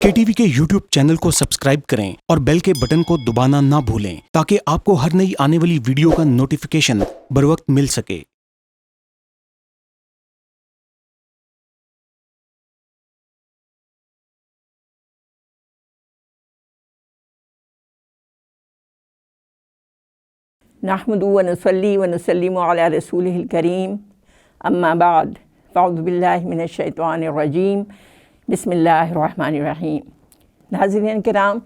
KTV کے YouTube channel کو subscribe کریں اور بیل کے بٹن کو دبانا نہ بھولیں تاکہ آپ کو ہر نئی آنے والی ویڈیو کا نوٹیفیکیشن بروقت مل سکے۔ نحمد ونصلی ونسلم علی رسولہ الکریم، اما بعد فاعوذ باللہ من الشیطان الرجیم، بسم اللہ الرحمن الرحیم۔ ناظرین کرام،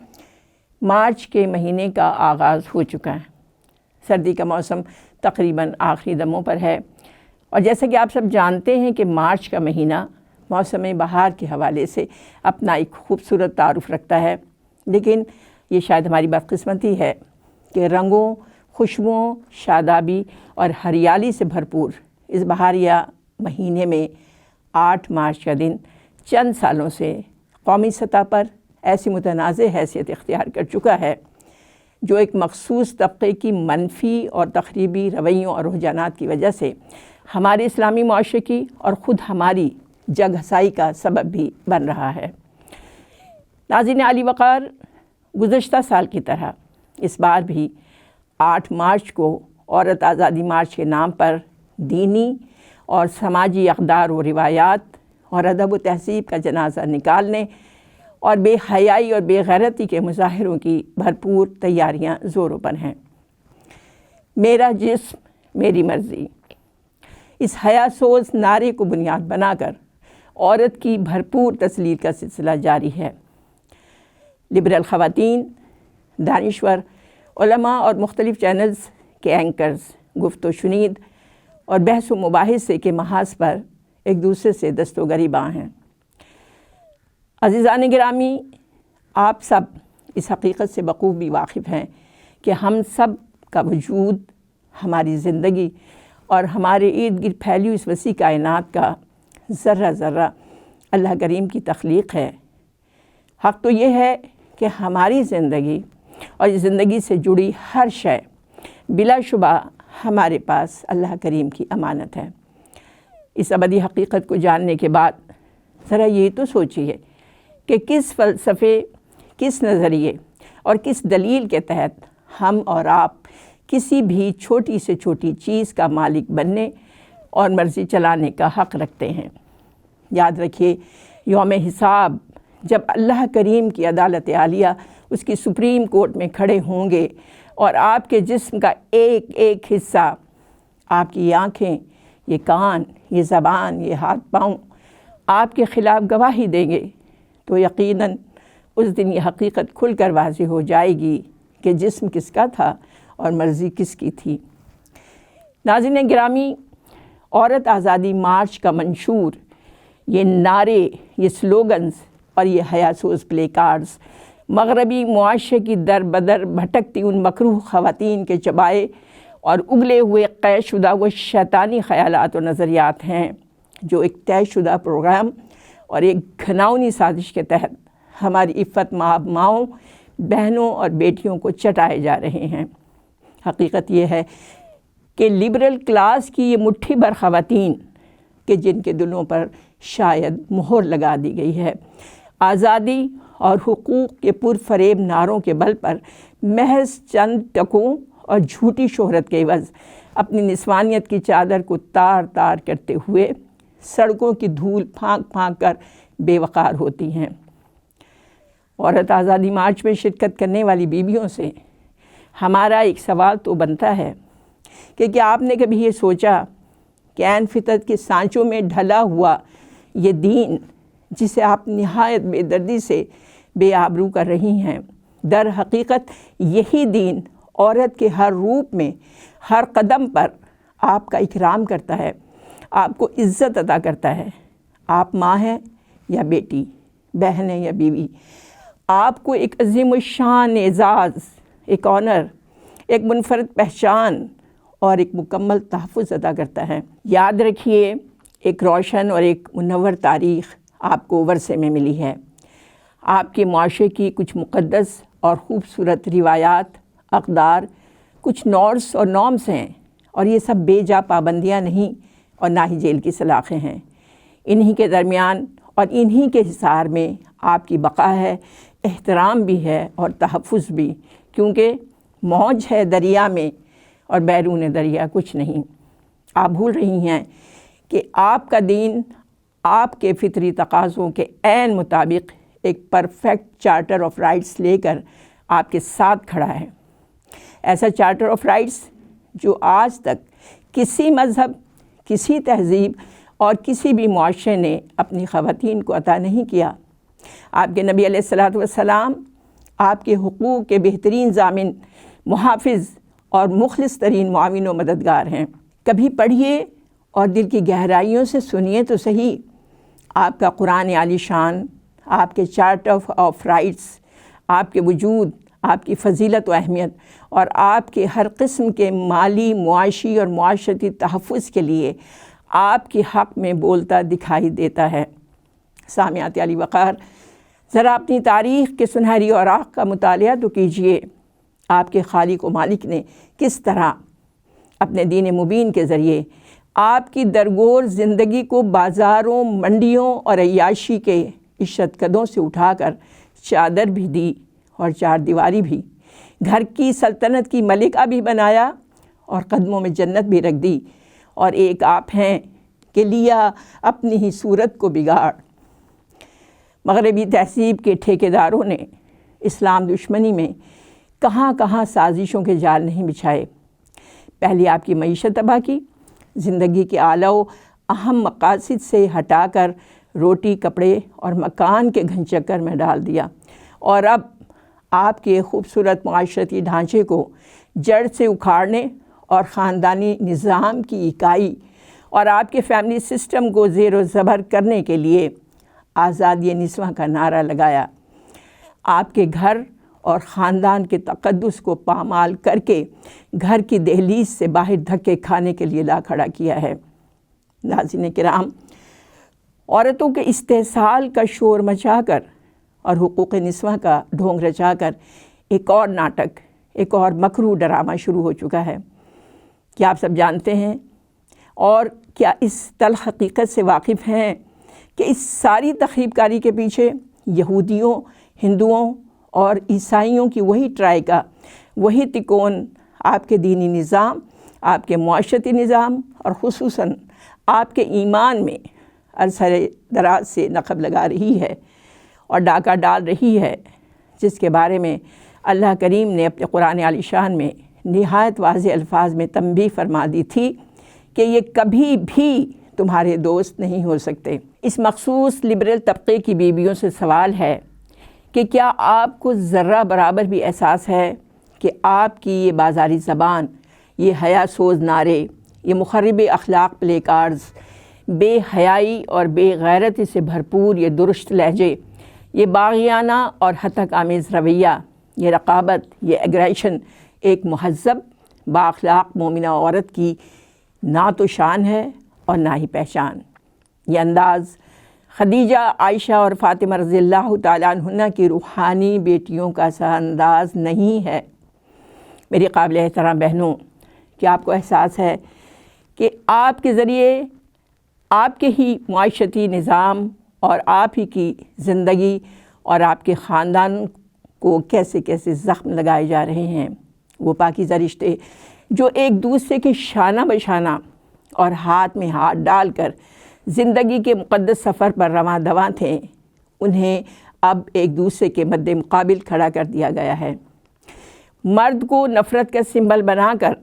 مارچ کے مہینے کا آغاز ہو چکا ہے۔ سردی کا موسم تقریباً آخری دموں پر ہے، اور جیسا کہ آپ سب جانتے ہیں کہ مارچ کا مہینہ موسم بہار کے حوالے سے اپنا ایک خوبصورت تعارف رکھتا ہے، لیکن یہ شاید ہماری بدقسمتی ہے کہ رنگوں، خوشبوؤں، شادابی اور ہریالی سے بھرپور اس بہاریہ مہینے میں 8 مارچ کا دن چند سالوں سے قومی سطح پر ایسی متنازع حیثیت اختیار کر چکا ہے جو ایک مخصوص طبقے کی منفی اور تخریبی رویوں اور رجحانات کی وجہ سے ہمارے اسلامی معاشرے کی اور خود ہماری جگ ہسائی کا سبب بھی بن رہا ہے۔ ناظرین عالی وقار، گزشتہ سال کی طرح اس بار بھی 8 مارچ کو عورت آزادی مارچ کے نام پر دینی اور سماجی اقدار و روایات اور ادب و تہذیب کا جنازہ نکالنے اور بے حیائی اور بے غیرتی کے مظاہروں کی بھرپور تیاریاں زوروں پر ہیں۔ میرا جسم میری مرضی، اس حیا سوز نعرے کو بنیاد بنا کر عورت کی بھرپور تسلیل کا سلسلہ جاری ہے۔ لبرل خواتین، دانشور، علماء اور مختلف چینلز کے اینکرز گفت و شنید اور بحث و مباحثے کے محاذ پر ایک دوسرے سے دست و گریباں ہیں۔ عزیزان گرامی، آپ سب اس حقیقت سے بخوبی واقف ہیں کہ ہم سب کا وجود، ہماری زندگی اور ہمارے ارد گرد پھیلی اس وسیع کائنات کا ذرہ ذرہ اللہ کریم کی تخلیق ہے۔ حق تو یہ ہے کہ ہماری زندگی اور اس زندگی سے جڑی ہر شے بلا شبہ ہمارے پاس اللہ کریم کی امانت ہے۔ اس ابدی حقیقت کو جاننے کے بعد ذرا یہ تو سوچیے کہ کس فلسفے، کس نظریے اور کس دلیل کے تحت ہم اور آپ کسی بھی چھوٹی سے چھوٹی چیز کا مالک بننے اور مرضی چلانے کا حق رکھتے ہیں۔ یاد رکھیے، یوم حساب جب اللہ کریم کی عدالت عالیہ اس کی سپریم کورٹ میں کھڑے ہوں گے اور آپ کے جسم کا ایک ایک حصہ، آپ کی آنکھیں، یہ کان، یہ زبان، یہ ہاتھ پاؤں آپ کے خلاف گواہی دیں گے، تو یقیناً اس دن یہ حقیقت کھل کر واضح ہو جائے گی کہ جسم کس کا تھا اور مرضی کس کی تھی۔ ناظرین گرامی، عورت آزادی مارچ کا منشور یہ نعرے، یہ سلوگنز اور یہ حیاسوز پلے کارڈز مغربی معاشرے کی در بدر بھٹکتی ان مکروہ خواتین کے چبائے اور اگلے ہوئے قید شدہ وہ شیطانی خیالات و نظریات ہیں جو ایک طے شدہ پروگرام اور ایک گھناؤنی سازش کے تحت ہماری عفت مآب ماؤں، بہنوں اور بیٹیوں کو چٹائے جا رہے ہیں۔ حقیقت یہ ہے کہ لبرل کلاس کی یہ مٹھی بھر خواتین کہ جن کے دلوں پر شاید مہر لگا دی گئی ہے، آزادی اور حقوق کے پرفریب نعروں کے بل پر محض چند ٹکوں اور جھوٹی شہرت کے عوض اپنی نسوانیت کی چادر کو تار تار کرتے ہوئے سڑکوں کی دھول پھانک پھانک کر بے وقار ہوتی ہیں۔ عورت آزادی مارچ میں شرکت کرنے والی بیویوں سے ہمارا ایک سوال تو بنتا ہے کہ کیا آپ نے کبھی یہ سوچا کہ عین فطرت کے سانچوں میں ڈھلا ہوا یہ دین جسے آپ نہایت بے دردی سے بے آبرو کر رہی ہیں، در حقیقت یہی دین عورت کے ہر روپ میں، ہر قدم پر آپ کا اکرام کرتا ہے، آپ کو عزت عطا کرتا ہے۔ آپ ماں ہیں یا بیٹی، بہن ہیں یا بیوی، آپ کو ایک عظیم الشان اعزاز، ایک آنر، ایک منفرد پہچان اور ایک مکمل تحفظ عطا کرتا ہے۔ یاد رکھیے، ایک روشن اور ایک منور تاریخ آپ کو ورثے میں ملی ہے۔ آپ کے معاشرے کی کچھ مقدس اور خوبصورت روایات، اقدار، کچھ نارمس اور نارمس ہیں، اور یہ سب بے جا پابندیاں نہیں اور نہ ہی جیل کی سلاخیں ہیں۔ انہی کے درمیان اور انہی کے حصار میں آپ کی بقا ہے، احترام بھی ہے اور تحفظ بھی، کیونکہ موج ہے دریا میں اور بیرون دریا کچھ نہیں۔ آپ بھول رہی ہیں کہ آپ کا دین آپ کے فطری تقاضوں کے عین مطابق ایک پرفیکٹ چارٹر آف رائٹس لے کر آپ کے ساتھ کھڑا ہے، ایسا چارٹر آف رائٹس جو آج تک کسی مذہب، کسی تہذیب اور کسی بھی معاشرے نے اپنی خواتین کو عطا نہیں کیا۔ آپ کے نبی علیہ الصلاۃ والسلام آپ کے حقوق کے بہترین ضامن، محافظ اور مخلص ترین معاون و مددگار ہیں۔ کبھی پڑھیے اور دل کی گہرائیوں سے سنیے تو صحیح، آپ کا قرآن عالی شان، آپ کے چارٹر آف رائٹس، آپ کے وجود، آپ کی فضیلت و اہمیت اور آپ کے ہر قسم کے مالی، معاشی اور معاشرتی تحفظ کے لیے آپ کے حق میں بولتا دکھائی دیتا ہے۔ سامعات علی وقار، ذرا اپنی تاریخ کے سنہری اوراق کا مطالعہ تو کیجیے۔ آپ کے خالق و مالک نے کس طرح اپنے دین مبین کے ذریعے آپ کی درگور زندگی کو بازاروں، منڈیوں اور عیاشی کے عشرت قدوں سے اٹھا کر چادر بھی دی اور چار دیواری بھی، گھر کی سلطنت کی ملکہ بھی بنایا اور قدموں میں جنت بھی رکھ دی، اور ایک آپ ہیں کہ لیا اپنی ہی صورت کو بگاڑ۔ مغربی تہذیب کے ٹھیکیداروں نے اسلام دشمنی میں کہاں کہاں سازشوں کے جال نہیں بچھائے۔ پہلے آپ کی معیشت تباہ کی، زندگی کے اعلیٰ و اہم مقاصد سے ہٹا کر روٹی، کپڑے اور مکان کے گھن چکر میں ڈال دیا، اور اب آپ کے خوبصورت معاشرتی ڈھانچے کو جڑ سے اکھاڑنے اور خاندانی نظام کی اکائی اور آپ کے فیملی سسٹم کو زیر و زبر کرنے کے لیے آزادی نسواں کا نعرہ لگایا۔ آپ کے گھر اور خاندان کے تقدس کو پامال کر کے گھر کی دہلیز سے باہر دھکے کھانے کے لیے لا کھڑا کیا ہے۔ ناظرین کرام، عورتوں کے استحصال کا شور مچا کر اور حقوق نسواں کا ڈھونگ رچا کر ایک اور ناٹک، ایک اور مکروہ ڈرامہ شروع ہو چکا ہے۔ کیا آپ سب جانتے ہیں اور کیا اس تلخ حقیقت سے واقف ہیں کہ اس ساری تخریب کاری کے پیچھے یہودیوں، ہندوؤں اور عیسائیوں کی وہی ٹرائیکا، وہی تکون آپ کے دینی نظام، آپ کے معاشرتی نظام اور خصوصاً آپ کے ایمان میں عرصہ دراز سے نقب لگا رہی ہے اور ڈاکہ ڈال رہی ہے، جس کے بارے میں اللہ کریم نے اپنے قرآن عالی شان میں نہایت واضح الفاظ میں تنبیہ فرما دی تھی کہ یہ کبھی بھی تمہارے دوست نہیں ہو سکتے۔ اس مخصوص لبرل طبقے کی بیویوں سے سوال ہے کہ کیا آپ کو ذرہ برابر بھی احساس ہے کہ آپ کی یہ بازاری زبان، یہ حیا سوز نعرے، یہ مخرب اخلاق پلے کارڈز، بے حیائی اور بے غیرتی سے بھرپور یہ درشت لہجے، یہ باغیانہ اور ہتک آمیز رویہ، یہ رقابت، یہ ایگریشن ایک مہذب بااخلاق مومنہ عورت کی نہ تو شان ہے اور نہ ہی پہچان۔ یہ انداز خدیجہ، عائشہ اور فاطمہ رضی اللہ تعالیٰ عنہن کی روحانی بیٹیوں کا سا انداز نہیں ہے۔ میری قابل احترام بہنوں، کیا آپ کو احساس ہے کہ آپ کے ذریعے آپ کے ہی معاشرتی نظام اور آپ ہی کی زندگی اور آپ کے خاندان کو کیسے کیسے زخم لگائے جا رہے ہیں؟ وہ پاکیزہ رشتے جو ایک دوسرے کے شانہ بشانہ اور ہاتھ میں ہاتھ ڈال کر زندگی کے مقدس سفر پر رواں دواں تھے، انہیں اب ایک دوسرے کے مد مقابل کھڑا کر دیا گیا ہے۔ مرد کو نفرت کا سمبل بنا کر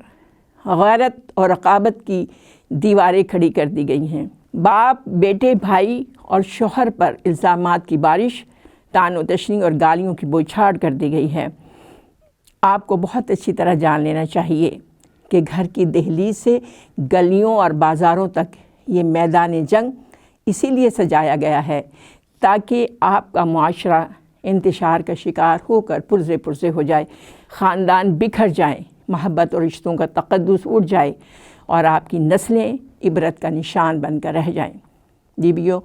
غیرت اور رقابت کی دیواریں کھڑی کر دی گئی ہیں۔ باپ، بیٹے، بھائی اور شوہر پر الزامات کی بارش، طعن و تشنیع اور گالیوں کی بوچھاڑ کر دی گئی ہے۔ آپ کو بہت اچھی طرح جان لینا چاہیے کہ گھر کی دہلیز سے گلیوں اور بازاروں تک یہ میدان جنگ اسی لیے سجایا گیا ہے تاکہ آپ کا معاشرہ انتشار کا شکار ہو کر پرزے پرزے ہو جائے، خاندان بکھر جائیں، محبت اور رشتوں کا تقدس اٹھ جائے اور آپ کی نسلیں عبرت کا نشان بن کر رہ جائیں۔ بیویوں،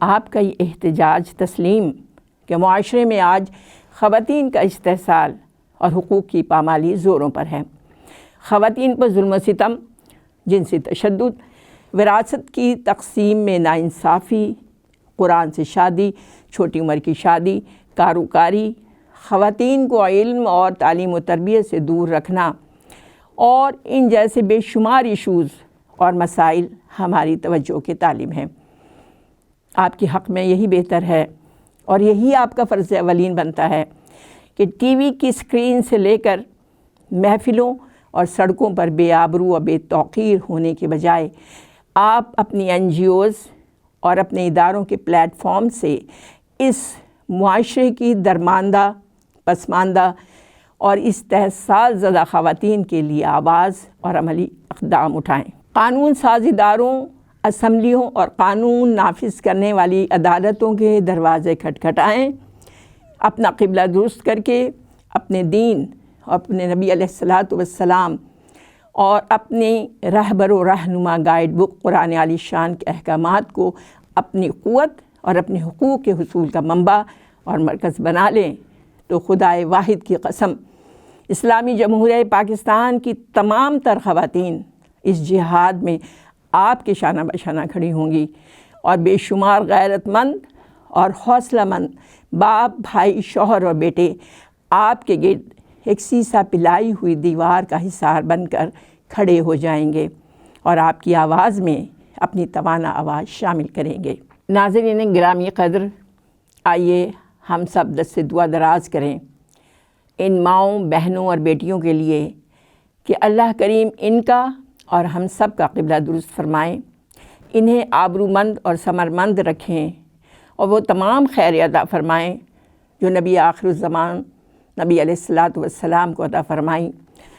آپ کا یہ احتجاج تسلیم کہ معاشرے میں آج خواتین کا استحصال اور حقوق کی پامالی زوروں پر ہے۔ خواتین پر ظلم و ستم، جنسی تشدد، وراثت کی تقسیم میں ناانصافی، قرآن سے شادی، چھوٹی عمر کی شادی، کاروکاری، خواتین کو علم اور تعلیم و تربیت سے دور رکھنا اور ان جیسے بے شمار ایشوز اور مسائل ہماری توجہ کے طالب ہیں۔ آپ کے حق میں یہی بہتر ہے اور یہی آپ کا فرض اولین بنتا ہے کہ ٹی وی کی اسکرین سے لے کر محفلوں اور سڑکوں پر بے آبرو اور بے توقیر ہونے کے بجائے آپ اپنی این جی اوز اور اپنے اداروں کے پلیٹ فارم سے اس معاشرے کی درماندہ، پسماندہ اور اس تحساس زدہ خواتین کے لیے آواز اور عملی اقدام اٹھائیں۔ قانون ساز اداروں، اسمبلیوں اور قانون نافذ کرنے والی عدالتوں کے دروازے کھٹکھٹائیں، اپنا قبلہ درست کر کے اپنے دین، اپنے نبی علیہ الصلاۃ والسلام اور اپنی رہبر و رہنما گائیڈ بک قرآن علی شان کے احکامات کو اپنی قوت اور اپنے حقوق کے حصول کا منبع اور مرکز بنا لیں تو خدائے واحد کی قسم، اسلامی جمہوریہ پاکستان کی تمام تر خواتین اس جہاد میں آپ کے شانہ بشانہ کھڑی ہوں گی اور بے شمار غیرت مند اور حوصلہ مند باپ، بھائی، شوہر اور بیٹے آپ کے گرد ایک سیسا پلائی ہوئی دیوار کا حصار بن کر کھڑے ہو جائیں گے اور آپ کی آواز میں اپنی توانا آواز شامل کریں گے۔ ناظرین گرامی قدر، آئیے ہم سب دست سے دعا دراز کریں ان ماؤں، بہنوں اور بیٹیوں کے لیے کہ اللہ کریم ان کا اور ہم سب کا قبلہ درست فرمائیں، انہیں آبرومند اور ثمرمند رکھیں اور وہ تمام خیر عطا فرمائیں جو نبی آخر الزمان نبی علیہ الصلاۃ والسلام کو عطا فرمائیں،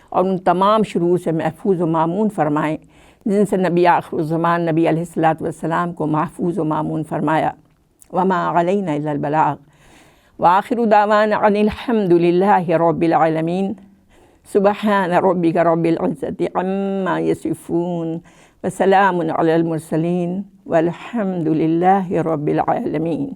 اور ان تمام شرور سے محفوظ و مامون فرمائیں جن سے نبی آخر الزمان نبی علیہ الصلاۃ والسلام کو محفوظ و مامون فرمایا۔ وما علینا الا البلاغ وآخر دعوانا ان الحمد للہ رب العالمین۔ سبحان ربک رب العزة عما یصفون وسلام علی المرسلین والحمد للہ رب العالمین۔